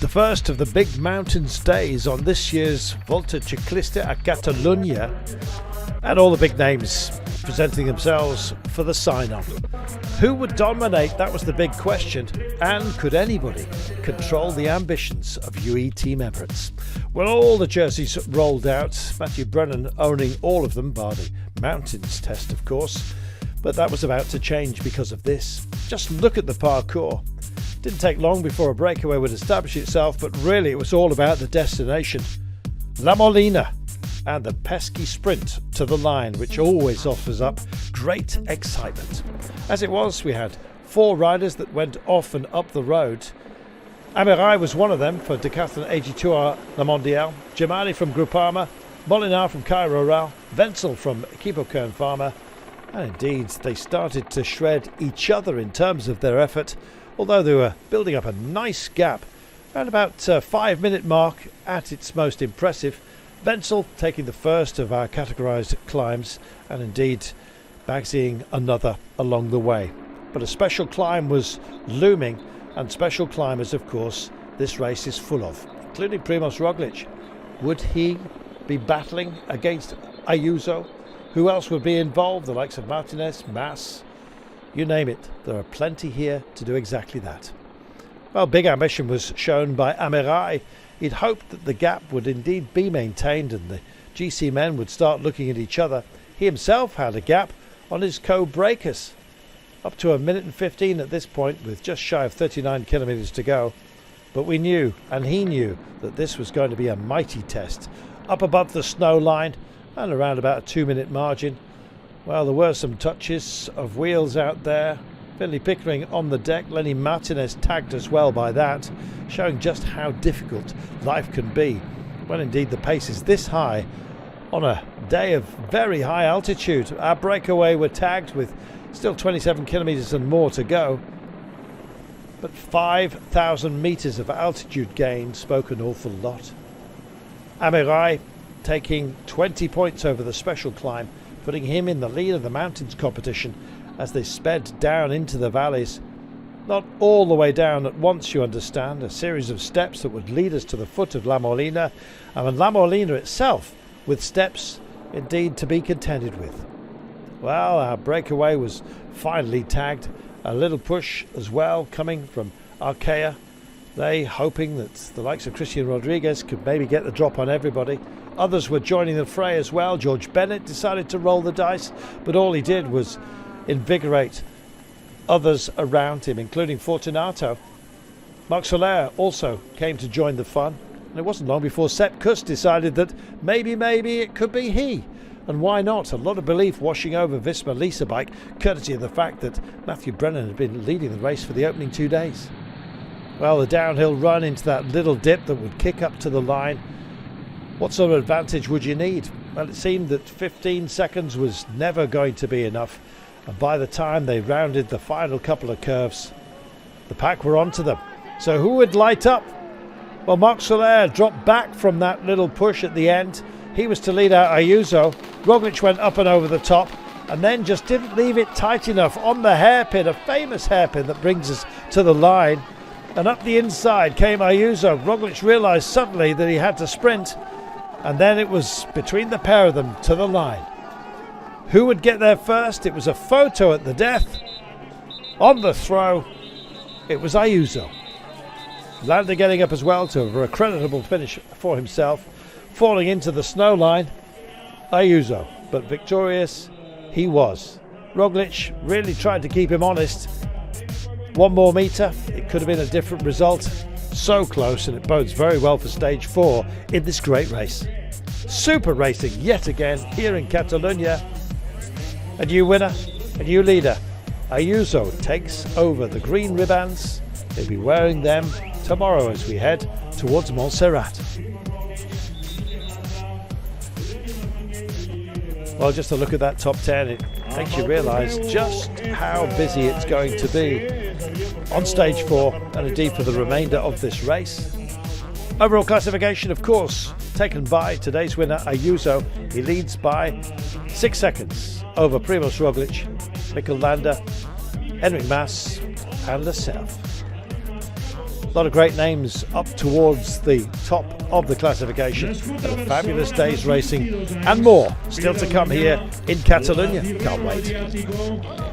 The first of the big mountains days on this year's Volta A Catalunya, and all the big names presenting themselves for the sign-off. Who would dominate? That was the big question. And could anybody control the ambitions of UE Team Emirates? Well, all the jerseys rolled out, Matthew Brennan owning all of them, bar the mountains test of course, but that was about to change because of this. Just look at the parkour. Didn't take long before a breakaway would establish itself, but really it was all about the destination. La Molina and the pesky sprint to the line, which always offers up great excitement. As it was, we had 4 riders that went off and up the road. Amirai was one of them for Decathlon AG Tour La Mondiale, Jamali from Groupama, Molinar from Cairo Ral, Wenzel from Equipo Kern Pharma, and indeed they started to shred each other in terms of their effort, although they were building up a nice gap. Around about 5-minute mark at its most impressive, Wenzel taking the first of our categorised climbs, and indeed bagsying another along the way. But a special climb was looming, and special climbers of course this race is full of, including Primož Roglič. Would he be battling against Ayuso? Who else would be involved? The likes of Martinez, Mas, you name it. There are plenty here to do exactly that. Well, big ambition was shown by Amirai. He'd hoped that the gap would indeed be maintained and the GC men would start looking at each other. He himself had a gap on his co-breakers, up to 1:15 at this point, with just shy of 39 kilometres to go. But we knew, and he knew, that this was going to be a mighty test. Up above the snow line and around about a 2-minute margin. Well, there were some touches of wheels out there. Finlay Pickering on the deck, Lenny Martinez tagged as well by that, showing just how difficult life can be when indeed the pace is this high on a day of very high altitude. Our breakaway were tagged with still 27 kilometres and more to go, but 5,000 metres of altitude gain spoke an awful lot. Amirai taking 20 points over the special climb, putting him in the lead of the mountains competition as they sped down into the valleys. Not all the way down at once, you understand, a series of steps that would lead us to the foot of La Molina, and La Molina itself with steps indeed to be contended with. Well, our breakaway was finally tagged. A little push as well coming from Arkea. They hoping that the likes of Christian Rodriguez could maybe get the drop on everybody. Others were joining the fray as well. George Bennett decided to roll the dice, but all he did was invigorate others around him, including Fortunato. Marc Soler also came to join the fun, and it wasn't long before Sepp Kuss decided that maybe it could be he. And why not? A lot of belief washing over Visma Lease bike, courtesy of the fact that Matthew Brennan had been leading the race for the opening 2 days. Well, the downhill run into that little dip that would kick up to the line. What sort of advantage would you need? Well, it seemed that 15 seconds was never going to be enough, and by the time they rounded the final couple of curves, the pack were onto them. So who would light up? Well, Marc Soler dropped back from that little push at the end. He was to lead out Ayuso. Roglič went up and over the top, and then just didn't leave it tight enough on the hairpin, a famous hairpin that brings us to the line. And up the inside came Ayuso. Roglič realised suddenly that he had to sprint, and then it was between the pair of them to the line. Who would get there first? It was a photo at the death. On the throw, it was Ayuso. Landa getting up as well to a creditable finish for himself, falling into the snow line. Ayuso, but victorious he was. Roglič really tried to keep him honest. 1 more metre, it could have been a different result. So close, and it bodes very well for stage 4 in this great race. Super racing yet again here in Catalunya. A new winner, a new leader. Ayuso takes over the green ribbons. They'll be wearing them tomorrow as we head towards Montserrat. Well, just a look at that top 10, it makes you realise just how busy it's going to be on stage 4 and indeed for the remainder of this race. Overall classification, of course, taken by today's winner Ayuso. He leads by 6 seconds over Primož Roglič, Mikel Landa, Enric Mas and Lascelles. A lot of great names up towards the top of the classification. Fabulous days racing and more still to come here in Catalunya. Can't wait.